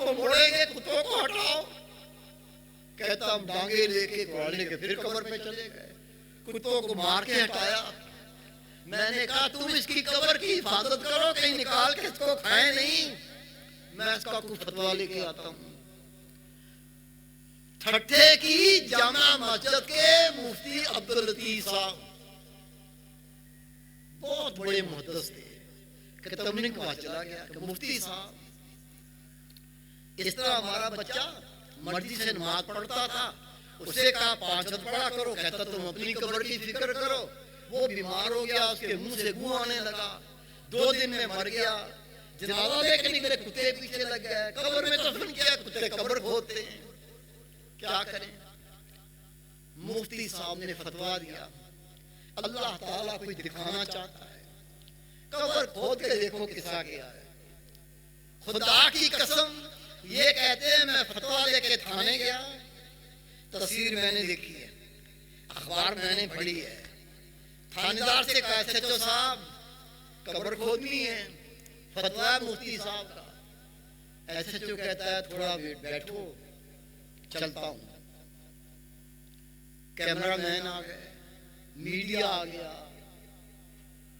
کو موڑیں گے، کتوں کو ہٹاؤ۔ کہتا ہم ڈانگے لے کے کوڑا لے کے پھر قبر پہ چلے گئے، کتوں کو مار کے ہٹایا۔ میں نے کہا تم اس کی قبر کی حفاظت کرو، کہیں نکال کے اس کو کھائے نہیں، میں اس کا کوئی فتویٰ لے کے آتا ہوں۔ ٹھٹھے کی جامع مسجد کے مفتی عبداللطیف صاحب بہت بڑے محدث تھے، کہ تمنے کے پاس چلا گیا کہ مفتی صاحب اس طرح ہمارا بچہ مرضی سے نماز پڑھتا تھا، اسے کہا 5 وقت پڑھا کرو، کہتا تم اپنی قبر کی فکر کرو۔ وہ بیمار ہو گیا، اس کے منہ سے گوں آنے لگا، 2 دن میں مر گیا۔ جنازہ لے کے نکلے، کتے پیچھے لگ گئے، قبر میں دفن کیا، کتے قبر کھودتے ہیں۔ کیا کریں؟ مفتی صاحب نے فتویٰ دیا، اللہ تعالیٰ کوئی دکھانا چاہتا ہے، قبر کھود کے دیکھو کسا گیا ہے۔ خدا کی قسم یہ کہتے ہیں میں فتویٰ لے کے تھانے گیا، تصویر میں نے دیکھی ہے، اخبار میں نے پڑھی ہے، تھانے دار سے کہا ایس ایچ او صاحب قبر کھودنی ہے، فتویٰ مفتی صاحب کا۔ ایس ایچ او کہتا ہے تھوڑا بیٹھو، چلتا ہوں۔ کیمرہ مین آ گئے، میڈیا آ گیا،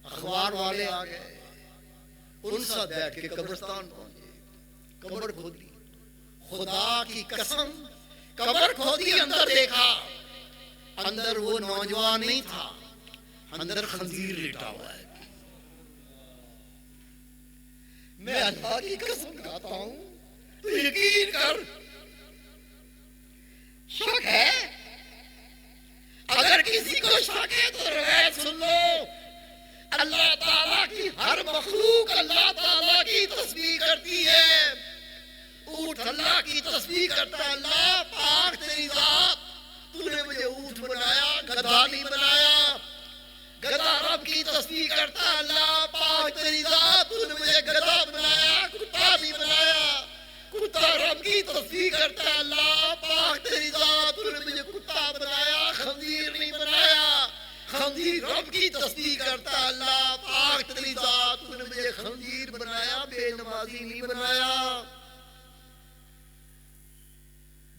اخبار والے آ گئے، ان سب بیٹھ کے قبرستان پہنچے، قبر کھودی۔ خدا کی قسم قبر کھودی، اندر دیکھا، اندر وہ نوجوان نہیں تھا، اندر خنزیر لیٹا ہوا ہے۔ میں اللہ کی قسم کھاتا ہوں، تو یقین کر شک ہے، اگر کسی کو شک ہے تو روایت سن لو۔ اللہ تعالیٰ کی ہر مخلوق اللہ تعالیٰ کی تسبیح کرتی ہے۔ اونٹ اللہ کی تسبیح کرتا ہے، اللہ پاک تیری ذات، تو نے مجھے اونٹ بنایا، گدھا نہیں بنایا۔ گدھا رب کی تسبیح کرتا ہے، اللہ پاک تیری ذات، تو نے مجھے گدھا بنایا، کتا نہیں بنایا۔ کتا رب کی تسبیح کرتا ہے، اللہ پاک تیری ذات، تو نے مجھے کتا بنایا، خنزیر نہیں بنایا۔ خنزیر رب کی تسبیح کرتا ہے، اللہ پاک تیری ذات، تو نے مجھے خنزیر بنایا، بے نمازی نہیں بنایا۔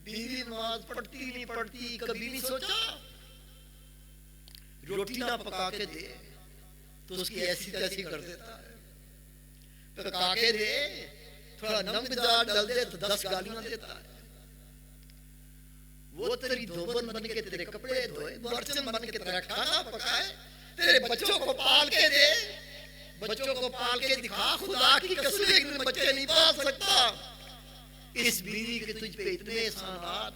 بیوی نماز پڑھتی نہیں پڑھتی، کبھی نہیں سوچا؟ روٹی نہ پکا کے دے تو اس کی ایسی تیسی کر دیتا ہے، پکا کے دے، تھوڑا نمک ڈال دے تو 10 گالیاں دیتا ہے۔ وہ تیری دھوبن بن کے تیرے کپڑے دھوئے، برتن بن کے تیرا کھانا پکائے، تیرے بچوں کو پال کے دے، بچوں کو پال کے دکھا۔ خدا کی قسم ایک دن بچے نہیں پال سکتا۔ اس بیوی کے تجھ پہ اتنے احسانات،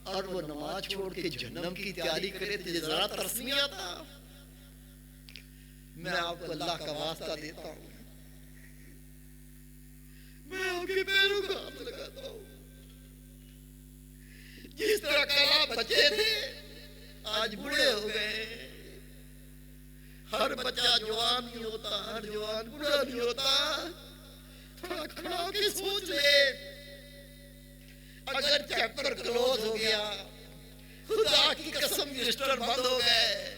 اور وہ نماز چھوڑ کے جہنم کی تیاری کرے، تجھے ذرا ترس نہیں آتا؟ میں آپ کو اللہ کا واسطہ دیتا ہوں، میں آپ کے پیروں کا ہاتھ لگاتا ہوں، جس طرح کل بچے تھے آج بوڑھے ہو گئے۔ ہر بچہ جوان نہیں ہوتا، ہر جوان بوڑھا نہیں ہوتا۔ تھوڑا کھڑا ہو کے سوچ لے، اگر چیپٹر کلوز ہو گیا، خدا کی قسم رجسٹر بند ہو گئے،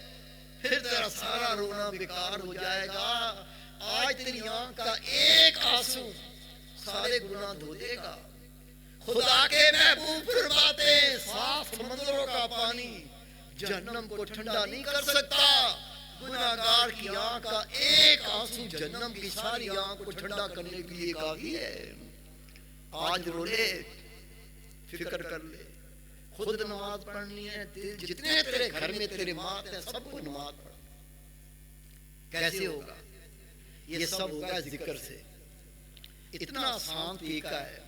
پھر تیرا سارا رونا بیکار ہو جائے گا۔ آج تیری آنکھ کا ایک آنسو سارے گناہ دھو دے گا۔ خدا کے محبوب فرماتے ہیں صاف سمندروں کا پانی جہنم کو ٹھنڈا نہیں کر سکتا۔ گناہگار کی آنکھ کا ایک آنسو جہنم کی ساری آنکھ کو ٹھنڈا کرنے کے لیے کافی ہے۔ آج رو لے، فکر کر لے، خود نماز پڑھنی ہے، جتنے تیرے گھر میں تیرے ماں ہیں سب کو نماز پڑھ۔ کیسے ہوگا؟ یہ سب ہوگا ذکر سے۔ اتنا آسان طریقہ ہے،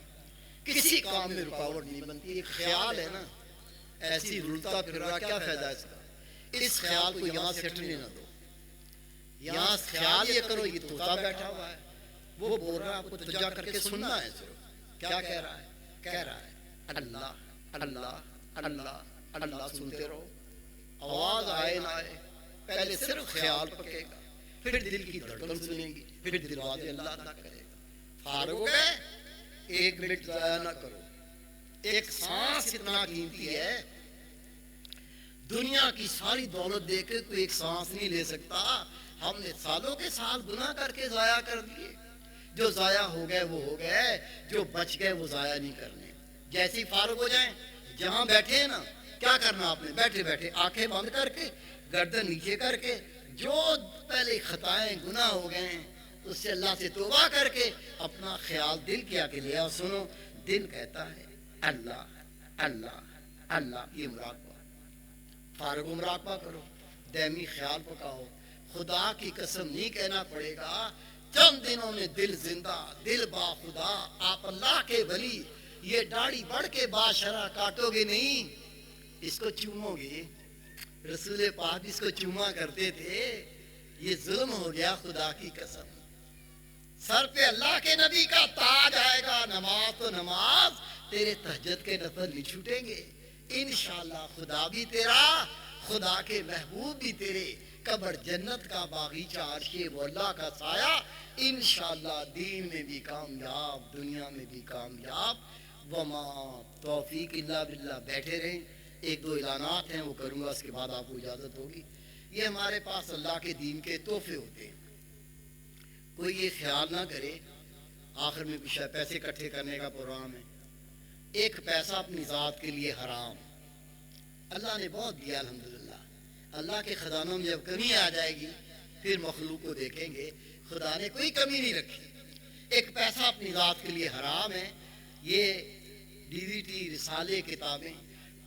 کسی کام میں رکاوٹ نہیں بنتی۔ ایک خیال ہے نا، ایسی رلتا پھر رہا، کیا فائدہ اس کا؟ اس خیال کو یہاں سے ہٹنے نہ دو، یہاں خیال یہ کرو یہ طوطا بیٹھا ہوا ہے، وہ بول رہا ہے، آپ کو توجہ کر کے سننا ہے صرف۔ کیا کہہ رہا ہے؟ کہہ رہا ہے اللہ اللہ اللہ اللہ، سنتے رہو، آواز آئے نہ آئے، پہلے صرف خیال پکے گا، پھر دل کی دھڑکن سنیں گی، پھر دروازے اللہ ادا کرے گا۔ فارغ ہو گئے؟ 1 منٹ ضائع نہ کرو۔ ایک سانس اتنا قیمتی ہے، دنیا کی ساری دولت دے کے کوئی ایک سانس نہیں لے سکتا۔ ہم نے سالوں کے سال گناہ کر کے ضائع کر دیے۔ جو ضائع ہو گئے وہ ہو گئے، جو بچ گئے وہ ضائع نہیں کرنے۔ جیسی فارغ ہو جائیں، جہاں بیٹھے ہیں نا، کیا کرنا آپ نے؟ بیٹھے بیٹھے آنکھیں بند کر کے، گردن نیچے کر کے، جو پہلے خطائیں گناہ ہو گئے ہیں اس سے اللہ سے توبہ کر کے اپنا خیال دل کیا کہ لیا۔ سنو، دل کہتا ہے اللہ اللہ اللہ، یہ مراقبہ، فارغ مراقبہ کرو، دائمی خیال پکاؤ۔ خدا کی قسم نہیں کہنا پڑے گا، چند دنوں میں دل زندہ، دل با خدا، آپ اللہ کے ولی۔ یہ داڑھی بڑھ کے باشرہ کاٹو گے نہیں، اس کو چومو گے۔ رسول پاک اس کو چوما کرتے تھے، یہ ظلم ہو گیا خدا کی قسم۔ سر پہ اللہ کے نبی کا تاج آئے گا، نماز تو نماز، تیرے تہجد کے نفل نہیں چھوٹیں گے انشاءاللہ۔ خدا بھی تیرا، خدا کے محبوب بھی تیرے، قبر جنت کا باغیچہ، عرش وہ اللہ کا سایہ، انشاءاللہ دین میں بھی کامیاب، دنیا میں بھی کامیاب۔ وما توفیق الا باللہ۔ بیٹھے رہیں، ایک دو اعلانات ہیں وہ کروں گا، اس کے بعد آپ کو اجازت ہوگی۔ یہ ہمارے پاس اللہ کے دین کے تحفے ہوتے ہیں، کوئی یہ خیال نہ کرے آخر میں کچھ پیسے اکٹھے کرنے کا پروگرام ہے۔ ایک پیسہ اپنی ذات کے لیے حرام، اللہ نے بہت دیا الحمدللہ۔ اللہ کے خزانوں میں جب کمی آ جائے گی پھر مخلوق کو دیکھیں گے، خدا نے کوئی کمی نہیں رکھی۔ ایک پیسہ اپنی ذات کے لیے حرام ہے۔ یہ DVD رسالے کتابیں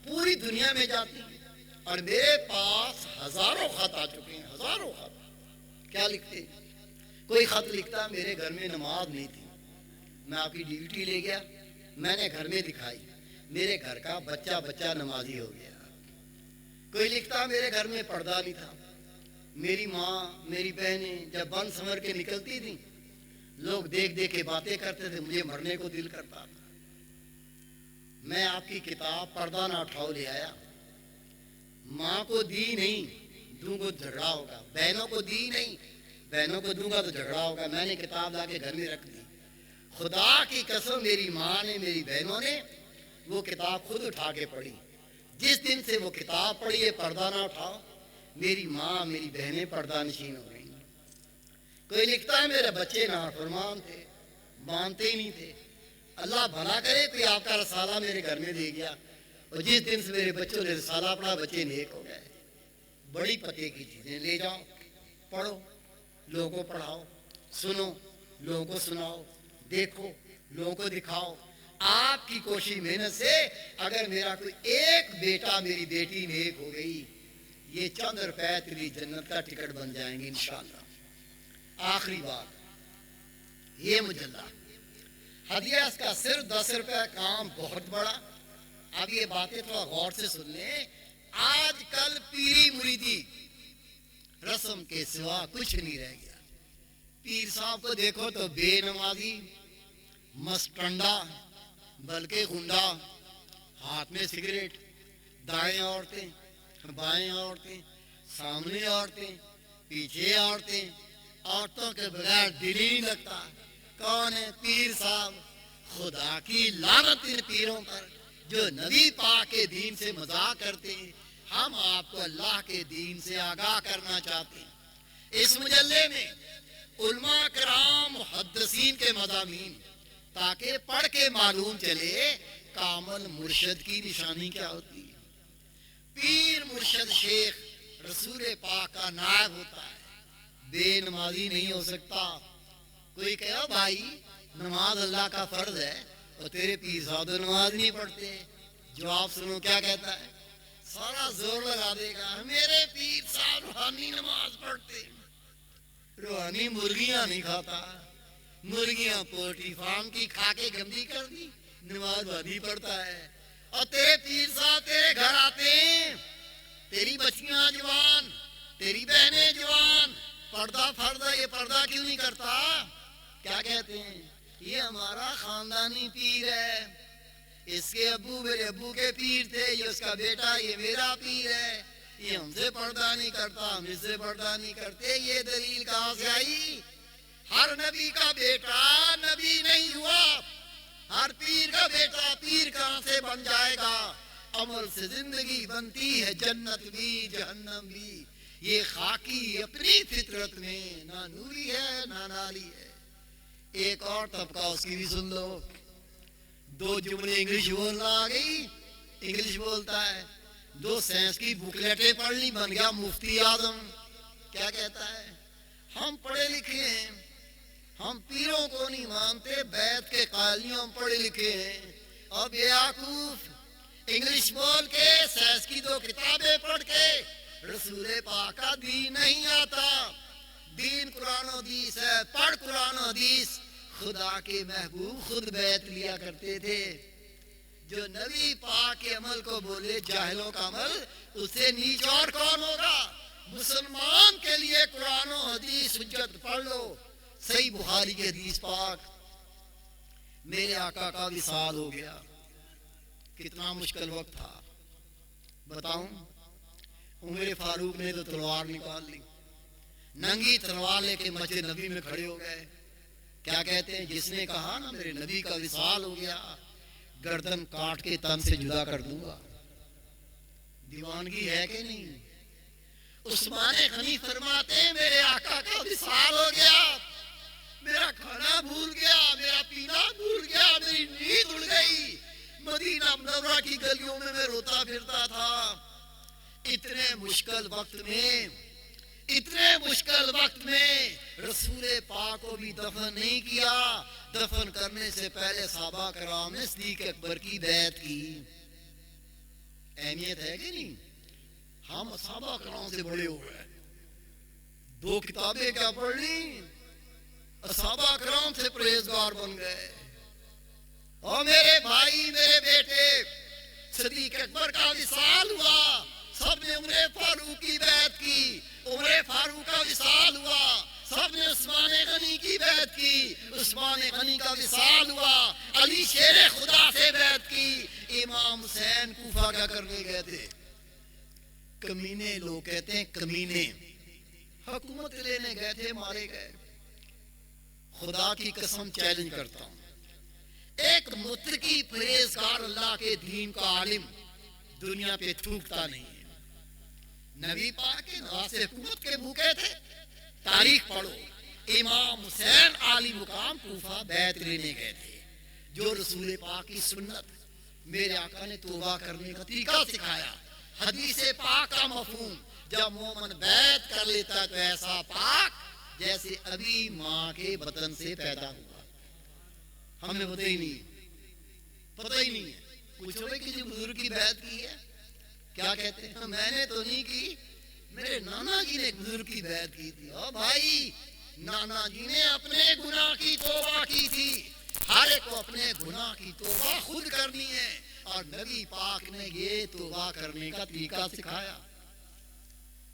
پوری دنیا میں جاتی ہیں، اور میرے پاس ہزاروں خط آ چکے ہیں، ہزاروں خط۔ کیا لکھتے ہیں؟ کوئی خط لکھتا میرے گھر میں نماز نہیں تھی، میں آپ کی DVD لے گیا، میں نے گھر میں دکھائی، میرے گھر کا بچہ بچہ نمازی ہو گیا۔ کوئی لکھتا میرے گھر میں پردہ نہیں تھا، میری ماں میری بہنیں جب بن سنور کے نکلتی تھیں لوگ دیکھ دیکھ کے باتیں کرتے تھے، مجھے مرنے کو دل کرتا تھا۔ میں آپ کی کتاب پردہ نہ اٹھاؤ لے آیا، ماں کو دی نہیں، دوں گا تو جھگڑا ہوگا، بہنوں کو دی نہیں، بہنوں کو دوں گا تو جھگڑا ہوگا، میں نے کتاب لا کے گھر میں رکھ دی۔ خدا کی قسم میری ماں نے، میری بہنوں نے وہ کتاب خود اٹھا کے پڑھی۔ جس دن سے وہ کتاب پڑھی ہے پردہ نہ اٹھاؤ، میری ماں میری بہنیں پردہ نشین ہو گئی۔ کوئی لکھتا ہے میرے بچے نافرمان تھے، مانتے ہی نہیں تھے، اللہ بھلا کرے کوئی آپ کا رسالہ میرے گھر میں دے گیا، اور جس دن سے میرے بچوں نے رسالہ پڑھا بچے نیک ہو گئے۔ بڑی پتے کی چیزیں لے جاؤ، پڑھو، لوگوں کو پڑھاؤ، سنو، لوگوں کو سناؤ، دیکھو، لوگوں کو دکھاؤ۔ آپ کی کوشش محنت سے اگر میرا کوئی ایک بیٹا میری بیٹی نیک ہو گئی، یہ چند روپے تیری جنت کا ٹکٹ بن جائیں گے انشاءاللہ۔ آخری بات، یہ مجلہ ہدیہ اس کا صرف 10 روپے، کام بہت بڑا۔ اب یہ باتیں تھوڑا غور سے سن لیں۔ آج کل پیری مریدی رسم کے سوا کچھ نہیں رہ گیا۔ پیر صاحب کو دیکھو تو بے نمازی، مستنڈا بلکہ گنڈا، ہاتھ میں سگریٹ، دائیں عورتیں بائیں عورتیں، سامنے عورتیں پیچھے عورتیں، عورتوں کے بغیر دل ہی نہیں لگتا۔ کون ہے؟ پیر صاحب۔ خدا کی لعنت ان پیروں پر جو نبی پاک کے دین سے مذاق کرتے ہیں۔ ہم آپ کو اللہ کے دین سے آگاہ کرنا چاہتے ہیں۔ اس مجلے میں علماء کرام محدثین کے مضامین، تاکہ پڑھ کے معلوم چلے کامل مرشد کی نشانی کیا ہوتی ہے۔ پیر مرشد شیخ رسول پاک کا نائب ہوتا ہے، بے نمازی نہیں ہو سکتا۔ کوئی کہے بھائی نماز اللہ کا فرض ہے اور تیرے پیر صاحب نماز نہیں پڑھتے، جواب سنو کیا کہتا ہے، سارا زور لگا دے گا میرے پیر صاحب روحانی نماز پڑھتے، روحانی مرغیاں نہیں کھاتا، مرغیاں پولٹری فارم کی کھا کے گندی کر دی، نماز وادی پڑھتا ہے۔ اور تیرے پیر صاحب تیرے گھر آتے ہیں، تیری بچیاں جوان، تیری بہنیں جوان، پردہ فرض ہے، یہ پردہ کیوں نہیں کرتا؟ کیا کہتے ہیں؟ یہ ہمارا خاندانی پیر ہے، اس کے ابو میرے ابو کے پیر تھے، یہ اس کا بیٹا، یہ میرا پیر ہے، یہ ہم سے پردہ نہیں کرتا، ہم اس سے پردہ نہیں کرتے۔ یہ دلیل کہاں سے آئی؟ ہر نبی کا بیٹا نبی نہیں ہوا، ہر پیر کا بیٹا پیر کہاں سے بن جائے گا؟ عمل سے زندگی بنتی ہے، جنت بھی جہنم بھی۔ یہ خاکی اپنی فطرت میں نہ نوری ہے نہ نالی ہے۔ ایک اور طبقہ اس کی بھی سن لو. 2 جملے انگلش بولنا آ گئی, انگلش بولتا ہے. 2 سائنس کی بکلیٹیں پڑھ لی, بن گیا مفتی اعظم. کیا کہتا ہے؟ ہم پڑھے لکھے ہیں, ہم پیروں کو نہیں مانتے, بیت کے قائلیوں پڑھے لکھے ہیں. اب بیوقوف انگلش بول کے, سائنس کی 2 کتابیں پڑھ کے رسول پاک کا دین نہیں آتا. دین قرآن و حدیث ہے, پڑھ قرآن و حدیث. خدا کے محبوب خود بیعت لیا کرتے تھے. جو نبی پاک کے عمل کو بولے جاہلوں کا عمل, اس سے نیچ اور کون ہوگا؟ مسلمان کے لیے قرآن و حدیث حجت پڑھ لو. صحیح بخاری کی حدیث پاک, میرے آقا کا وصال ہو گیا. کتنا مشکل وقت تھا بتاؤں. عمر فاروق نے تو تلوار نکال لی, ننگی تلوار لے کے مسجد نبی میں کھڑے ہو گئے. کیا کہتے ہیں؟ جس نے کہا نا میرے نبی کا وصال ہو گیا, گردن کاٹ کے تن سے جدا کر دوں گا. دیوانگی ہے کہ نہیں؟ عثمان غنی فرماتے ہیں میرے آقا کا وصال ہو گیا, میرا کھانا بھول گیا, میرا پینا بھول گیا, میری نیند اڑ گئی. مدینہ منورہ کی گلیوں میں میں روتا پھرتا تھا. اتنے مشکل وقت میں رسول پاک کو بھی دفن نہیں کیا. دفن کرنے سے پہلے صحابہ کرام نے صدیق اکبر کی بیعت کی. اہمیت ہے کہ نہیں؟ ہم صحابہ کرام سے بڑے ہو گئے. 2 کتابیں کیا پڑھ لی, صحابہ کرام سے پرہیزگار بن گئے. اور میرے بھائی, میرے بیٹے, صدیق اکبر کا وصال ہوا, سب نے عمر فاروق کی بیعت کی. عمر فاروق کا وصال ہوا, سب نے عثمان غنی کی بیعت کی. عثمان غنی کا وصال ہوا, علی شیر خدا سے بیعت کی. امام حسین کوفہ کیا کرنے گئے تھے؟ کمینے لوگ کہتے ہیں, کمینے حکومت لینے گئے تھے, مارے گئے. خدا کی قسم چیلنج کرتا ہوں, ایک متقی پرہیزگار اللہ کے دین کا عالم دنیا پہ تھوکتا نہیں ہے. نبی پاک کے نواز حکومت کے بھوکے تھے. تاریخ پڑھو, امام حسین عالی مقام کوفہ بیعت لینے گئے تھے. جو رسول پاک کی سنت, میرے آقا نے توبہ کرنے کا طریقہ سکھایا. حدیث پاک کا مفہوم, جب مومن بیعت کر لیتا تو ایسا پاک جیسے ابھی ماں کے بطن سے پیدا ہوا. ہمیں پتہ ہی نہیں ہے. پوچھو بھائی کسی بزرگ کی بیعت کی ہے؟ کیا کہتے ہیں؟ میں نے تو نہیں کی, میرے نانا جی نے ایک بزرگ کی بیعت کی تھی. او بھائی, نانا جی نے اپنے گناہ کی توبہ کی تھی. ہر ایک کو اپنے گناہ کی توبہ خود کرنی ہے, اور نبی پاک نے یہ توبہ کرنے کا طریقہ سکھایا.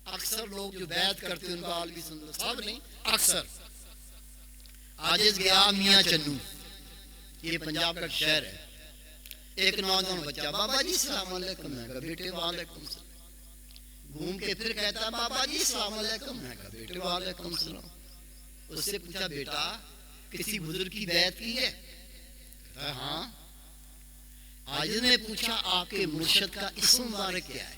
اکثر لوگ جو بیعت کرتے ہیں ان کا حال بھی سن لو, سب نہیں, اکثر. آج گیا میاں چنو, یہ پنجاب کا شہر ہے. ایک نوجوان بچہ, بابا جی السلام علیکم. میں کہا بیٹے وعلیکم السلام. گھوم کے پھر کہتا بابا جی السلام علیکم. میں کہا بیٹے وعلیکم السلام. اس سے پوچھا بیٹا کسی بزرگ کی بیعت کی ہے؟ کہتا ہاں. آج نے پوچھا آپ کے مرشد کا اسم مبارک کیا ہے,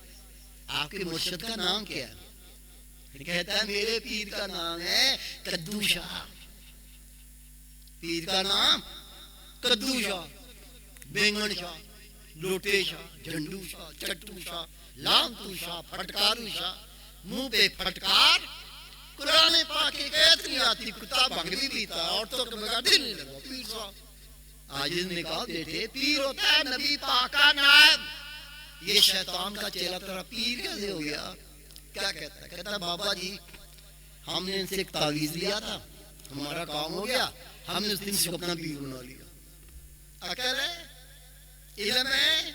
آپ کے مرشد کا نام کیا ہے؟ کہتا ہے میرے پیر کا نام ہے کدو شاہ. پیر کا نام کدو شاہ, بینگن شاہ, لوٹے شاہ, جھنڈو شاہ, چٹو شاہ, لامتو شاہ, پھٹکارو شاہ. منہ پہ پھٹکار, قرآن پاک کی ایت نہیں آتی, کتا بھنگ بھی پیتا, عورتوں کے مگا دل نہیں لگا پیر صاحب. آج نے کہا بیٹے پیر ہوتا ہے نبی پاک کا نائب. یہ شیطان کا چیلا تیرا پیر کیسے ہو گیا؟ کیا کہتا ہے؟ کہتا بابا جی ہم نے ان سے ایک تعویذ لیا تھا, ہمارا کام ہو گیا, ہم نے اس دن سے اپنا پیر بنا لیا. عقل ہے, علم ہے.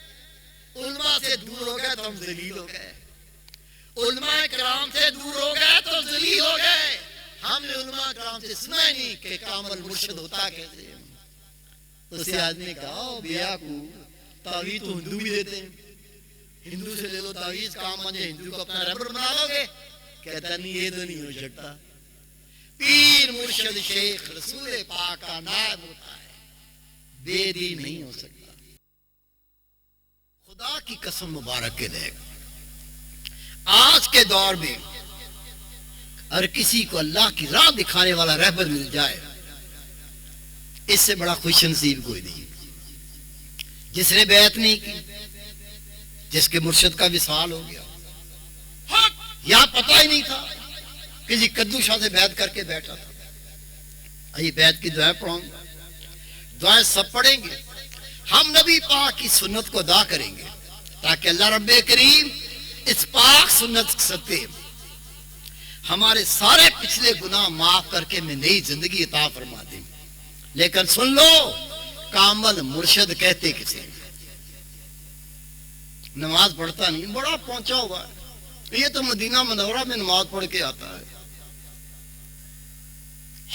علماء سے دور ہو گئے تو ہم ذلیل ہو گئے, علماء کرام سے دور ہو گئے تو ذلیل ہو گئے. ہم نے علماء کرام سے سنا ہی نہیں کہ کامل مرشد ہوتا کیسے. اسے آدمی نے کہا بیا کو تعویذ تو ہندو بھی دیتے ہیں, ہندو سے لے لو تعویذ, کام بن جائے, ہندو کو اپنا ربر بنا لو گے. کہتا نہیں, یہ تو نہیں ہو سکتا. پیر مرشد شیخ رسول پاک کا نائب ہوتا ہے, بیدی نہیں ہو سکتا. خدا کی قسم مبارک کے دیکھ, آج کے دور میں اگر کسی کو اللہ کی راہ دکھانے والا رہبر مل جائے اس سے بڑا خوش نصیب کوئی نہیں جس نے بیعت نہیں کی، جس کے مرشد کا وصال ہو گیا، یا پتہ ہی نہیں تھا کہ جی کدو شاہ سے بیعت کر کے بیٹھا تھا۔ آئیے بیعت کی دعائیں پڑھاؤں گا، دعائیں سب پڑھیں گے، ہم نبی پاک کی سنت کو ادا کریں گے تاکہ اللہ رب کریم اس پاک سنت سے ہمارے سارے پچھلے گناہ معاف کر کے میں نئی زندگی عطا فرما دیں۔ لیکن سن لو، کامل مرشد کہتے کسے نماز پڑھتا نہیں، بڑا پہنچا ہوا ہے، یہ تو مدینہ منورہ میں نماز پڑھ کے آتا ہے۔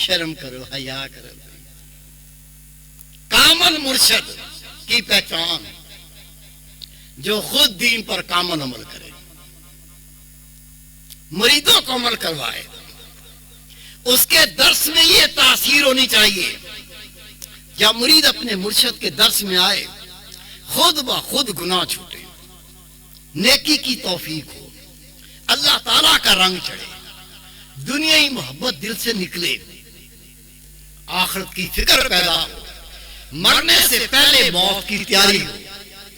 شرم کرو، حیا کرو۔ کامل مرشد کی پہچان جو خود دین پر کامل عمل کرے، مریدوں کو عمل کروائے، اس کے درس میں یہ تاثیر ہونی چاہیے جب مرید اپنے مرشد کے درس میں آئے خود بخود گناہ چھوٹے، نیکی کی توفیق ہو، اللہ تعالیٰ کا رنگ چڑھے، دنیائی محبت دل سے نکلے، آخرت کی فکر پیدا ہو، مرنے سے پہلے موت کی تیاری ہو،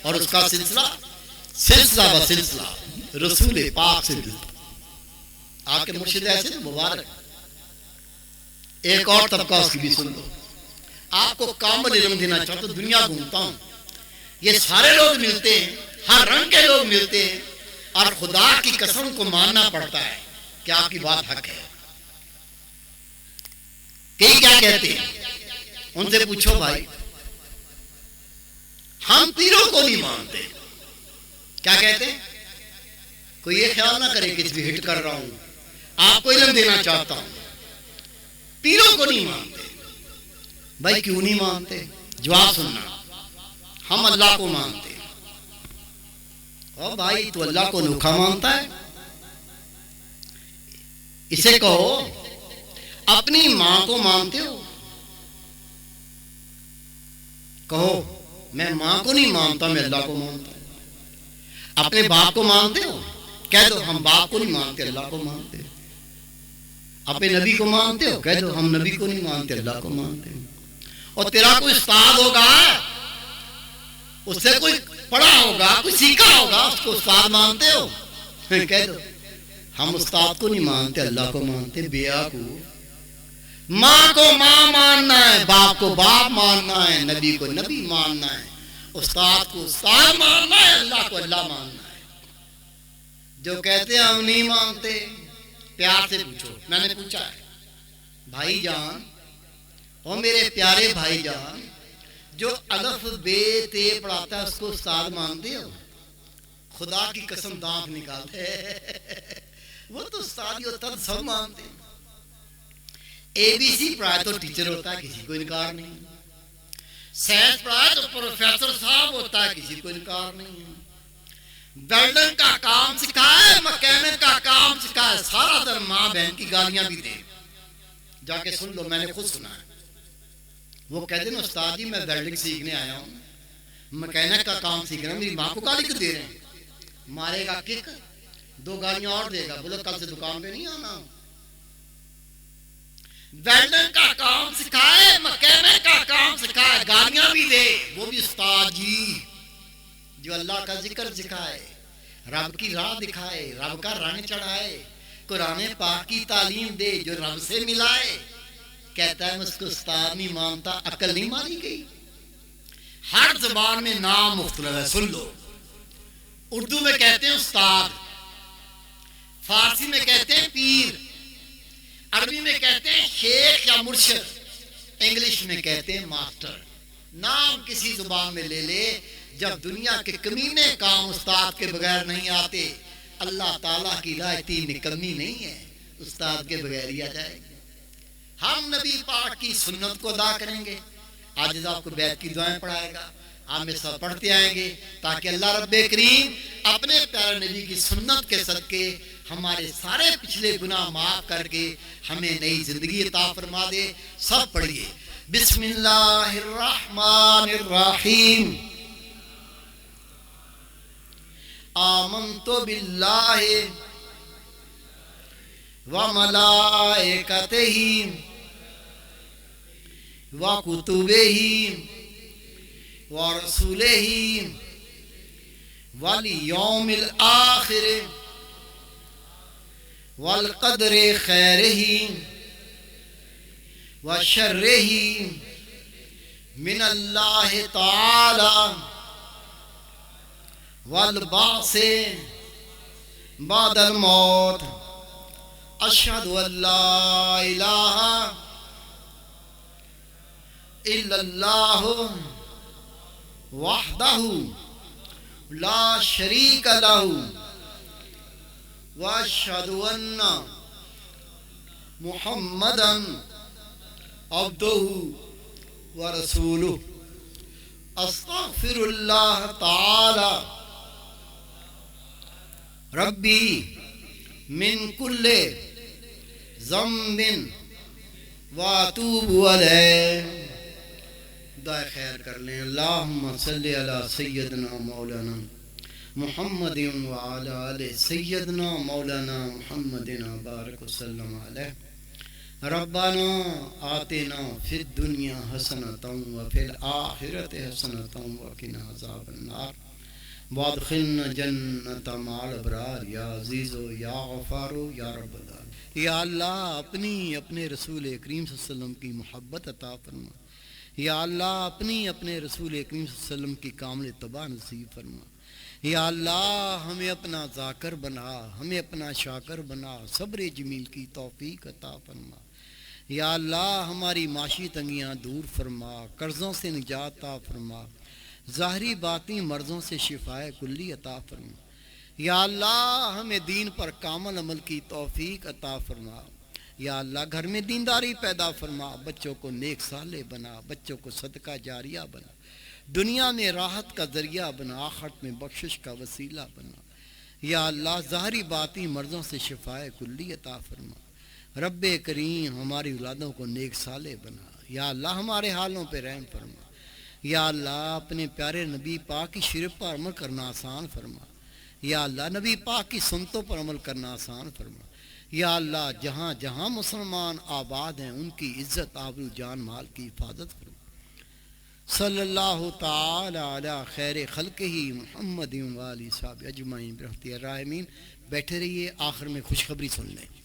اور اس کا سلسلہ بسلسلہ رسول پاک سے ملتا۔ آپ کے مرشد ایسے تو مبارک۔ ایک اور طبقہ اس کی بھی سن لو، آپ کو کامل علم دینا چاہتا ہوں، دنیا گھومتا ہوں، یہ سارے لوگ ملتے ہیں، ہر رنگ کے لوگ ملتے ہیں، اور خدا کی قسم کو ماننا پڑتا ہے کہ آپ کی بات حق ہے۔ کئی کیا کہتے ہیں، ان سے پوچھو بھائی، ہم پیروں کو نہیں مانتے، کیا کہتے ہیں؟ کوئی یہ خیال نہ کرے کہ اس بھی ہٹ کر رہا ہوں، آپ کو علم دینا چاہتا ہوں، پیروں کو نہیں مانتے۔ بھائی کیوں نہیں مانتے؟ جواب سننا، ہم اللہ کو مانتے۔ او بھائی تو اللہ کو نوکھا مانتا ہے؟ اسے کہو اپنی ماں کو مانتے ہو؟ کہو میں ماں کو نہیں مانتا، میں اللہ کو مانتا ہوں۔ اپنے باپ کو مانتے ہو؟ کہہ دو ہم باپ کو نہیں مانتے، اللہ کو مانتے۔ اپنے نبی کو مانتے ہو؟ کہہ دو ہم نبی کو نہیں مانتے، اللہ کو مانتے۔ اور تیرا کوئی استاد ہوگا، اس سے کوئی پڑھا ہوگا، کوئی سیکھا ہوگا، اس کو استاد مانتے ہو؟ کہہ دو ہم استاد کو نہیں مانتے، اللہ کو مانتے۔ بیا کو ماں کو ماں ماننا ہے، باپ کو باپ ماننا ہے، نبی کو نبی ماننا ہے، استاد کو استاد ماننا ہے، اللہ کو اللہ ماننا ہے۔ جو کہتے ہیں ہم نہیں مانتے، پیار سے پوچھو۔ میں نے پوچھا ہے بھائی جان، اور میرے پیارے بھائی جان، جو الف بے تے پڑھاتا ہے اس کو استاد مانتے ہو؟ خدا کی قسم دانت نکالتے وہ تو استاد ہی ہوتا، سب مانتے۔ اے بی سی پڑھائے تو ٹیچر ہوتا ہے، کسی کو انکار نہیں۔ سائنس پڑھائے تو پروفیسر صاحب ہوتا ہے، کسی کو انکار نہیں۔ ویلڈنگ کا کام سکھائے، مکینک کا کام سکھائے، سارا دن ماں بہن کی گالیاں بھی دے۔ جا کے سن لو، میں نے خود سنا ہے۔ وہ کہتے ہیں استاد جی میں ویلڈنگ سیکھنے آیا ہوں، مکینک کا کام سیکھ رہا ہوں، میری ماں کو گالی کیوں دے رہے ہیں؟ مارے گا کک، 2 گالیاں اور دے گا، بولو کل سے دکان پہ نہیں آنا۔ ویلڈنگ کا کام سکھائے، مکینک کا کام سکھائے، گالیاں بھی دے، وہ بھی استاد جی۔ جو اللہ کا ذکر سکھائے، رب کی راہ دکھائے، رب کا رنگ چڑھائے، قرآن پاک کی تعلیم دے، جو رب سے ملائے، کہتا ہے میں اس کو استاد نہیں مانتا۔ عقل نہیں مانی گئی؟ ہر زبان میں نام مختلف ہے، سن لو۔ اردو میں کہتے ہیں استاد، فارسی میں کہتے ہیں پیر، عربی میں کہتے ہیں شیخ یا مرشد، انگلش میں کہتے ہیں ماسٹر۔ نام کسی زبان میں لے لے، جب دنیا کے کمینے کام استاد کے بغیر نہیں آتے، اللہ تعالیٰ کی راہ اتنی نکمی نہیں ہے، استاد کے بغیر ہی آ جائے گی۔ ہم نبی پاک کی سنت کو ادا کریں گے۔ آج آپ کو بیعت کی دعائیں پڑھائے گا، آپ میں سب پڑھتے آئیں گے تاکہ اللہ رب کریم اپنے پیارے نبی کی سنت کے صدقے ہمارے سارے پچھلے گناہ معاف کر کے ہمیں نئی زندگی عطا فرما دے۔ سب پڑھیے بسم اللہ الرحمن الرحیم۔ آمنت باللہ وملائکتہ وکتبہ ورسلہ والیوم الآخر والقدر خیرہ وشرہ من اللہ تعالی والبعث بعد الموت اشہد ان لا الہ الا اللہ وحدہ لا شریک لہ واشہد ان محمدا عبدہ ورسولہ استغفر اللہ تعالی ربی من کل ذنب واتوب علیہ۔ دعائے خیر کر لیں۔ اللہم صلی علی سیدنا مولانا محمد وعلی آل سیدنا مولانا محمد بارک وسلم علیہ۔ ربنا آتنا فی الدنیا حسنۃ وفی الآخرۃ حسنۃ وقنا عذاب النار وادخلنا جنت مع الابرار یا عزیز یا غفار یا رب العالمین۔ یا اللہ اپنے رسول کریم صلی اللہ علیہ وسلم کی محبت عطا فرما۔ یا اللہ اپنے رسول کریم صلی اللہ علیہ وسلم کی کامل اتباع نصیب فرما۔ یا اللہ ہمیں اپنا ذاکر بنا، ہمیں اپنا شاکر بنا، صبر جمیل کی توفیق عطا فرما۔ یا اللہ ہماری معاشی تنگیاں دور فرما، قرضوں سے نجات عطا فرما، ظاہری باطنی مرضوں سے شفائے کلی عطا فرما۔ یا اللہ ہمیں دین پر کامل عمل کی توفیق عطا فرما۔ یا اللہ گھر میں دینداری پیدا فرما، بچوں کو نیک صالح بنا، بچوں کو صدقہ جاریہ بنا، دنیا میں راحت کا ذریعہ بنا، آخرت میں بخشش کا وسیلہ بنا۔ یا اللہ ظاہری باطنی مرضوں سے شفائے کلی عطا فرما۔ رب کریم ہماری اولادوں کو نیک صالح بنا۔ یا اللہ ہمارے حالوں پہ رحم فرما۔ یا اللہ اپنے پیارے نبی پاک کی شریعت پر عمل کرنا آسان فرما۔ یا اللہ نبی پاک کی سنتوں پر عمل کرنا آسان فرما۔ یا اللہ جہاں جہاں مسلمان آباد ہیں ان کی عزت آبرو جان مال کی حفاظت فرما۔ صلی اللہ تعالی علی خیر خلقہ محمد و آلہ صحابہ اجمعین برحمتہ یا الراحمین۔ بیٹھے رہیے، آخر میں خوشخبری سن لیں۔